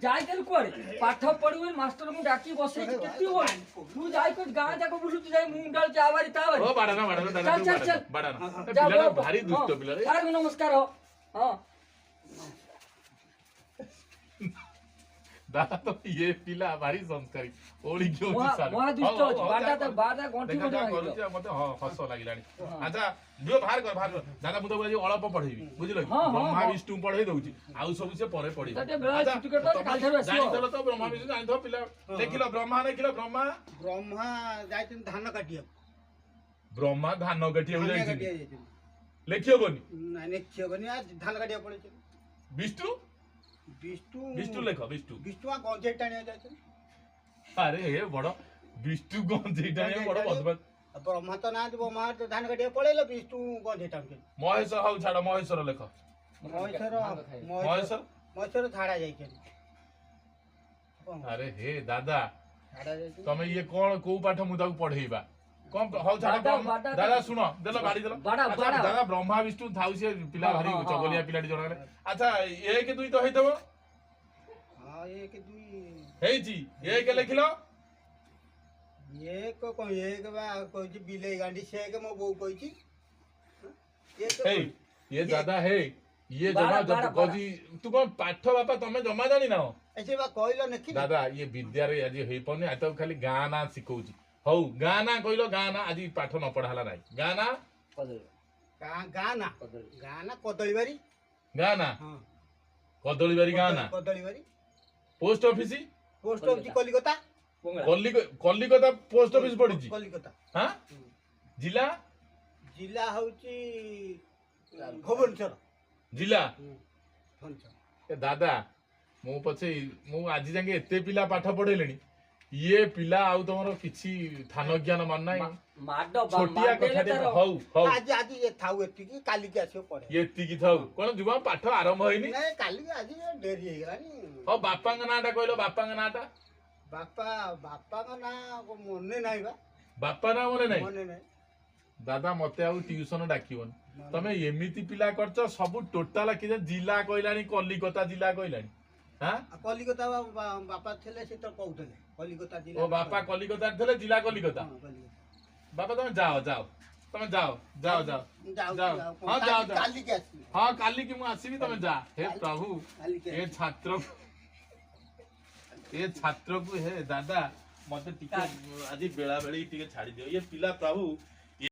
जाई देल कोड़े पाठ पढ़ुए मास्टर को डाकी बसे केती हो तू जाई को गां जाको बुलु तू जाई मुंह डाल के आवारी तावारी ओ बाड़ा ना दादा चल बाड़ा ना पिलाटा भारी दुष्ट पिला रे सार नमस्कार हो हां दादा तो ये पिला भारी संस्कारी ओळी क्यों साल वहा दुष्ट हो बादा गंठी देखा करूची मते हस लागिलानी अच्छा दियो बाहर कर दादा मु तो आज अळप पढेबी बुझिलो ब्रह्मा विष्णु पढे दउची आउ सब से परे पढी तते बेला छुटी करतो काल थारु आसी जानि तो ब्रह्मा विष्णु जानि तो पिला देखिलो ब्रह्मा ब्रह्मा जाइछन धान काटिया ब्रह्मा धान काटिया जाइछन लेखियो बनी ना लेखियो बनी आज धान काटिया पड़े विष्णु विष्णु विष्णु लेख विष्णु विष्णु गंजे टाणिया जाइछन अरे हे बड़ विष्णु गंजे टाणिया बड़ बदबद ब्रह्मा तो ना ब्रह्मा तो धान काटिया पळेलो विष्णु गंजे टाणिया महेश्वर हाउ छाड़ महेश्वर लेख महेश्वर छाड़ा जाइछन अरे हे दादा छाड़ा जाइछन तमे ये कोन को पाठ मु ताको पढेइबा कम हाउ छाड़ दादा सुनो देलो गाड़ी देलो दादा ब्रह्मा विष्णु थाउ से पिला भारी चगलिया पिलाटी जणा अच्छा 1 2 तो हेतबो हां 1 2 हेची 1 लिखलो एक को एक बा कोई बिले गांडी से के मो बो कोइची हे ये दादा हे ये जमा जब कोजी तू कोन पाठ बापा तमे जमा जानी ना ऐसे बा कहलो नखि दादा ये विद्या रे आज हेई पने आ तो खाली गाना सिखौची हौ गाना कहिलो गाना आज पाठ न पढाला नाही गाना गाना कदलीबारी गाना हां कदलीबारी गाना कदलीबारी post office Kolkata Kolkata post office पड़ी कलिकता हां जिला जिला होची भुवनेश्वर जिला भुवनेश्वर ए दादा मु पछे मु आज जाके एते पिला पाठ पढेलेनी ये पिला आउ तमरो किछि थान ज्ञान मान नाही माडो छोटिया कथा दे हौ आज ये थाउ एति की काली के आसियो पड़े ये एति की थाउ कोन जुवा पाठ आरंभ होइनी नहीं काली आज देरी हे गलानी ओ बापांग नाटा कहलो बापांग नाटा बापा का ना मने नाही बा बापा ना मने नाही मने नाही दादा मते आउ ट्यूशन डाकिवन तमे एमिति पिला करछ सब टोटल कि जिला कहलानी कलिकता जिला कहलानी हां कलिकता बापा थले से तो कहउतले कलिकता जिला ओ बापा कलिकता थले जिला कलिकता बापा तुम जाओ तुम जाओ हां जाओ काली के आसी हां काली की मु आसीबी तुम जा हे प्रभु ए छात्र को हे दादा मते टिके आज बेला बेली टिके छाड़ी दियो ये पिला प्रभु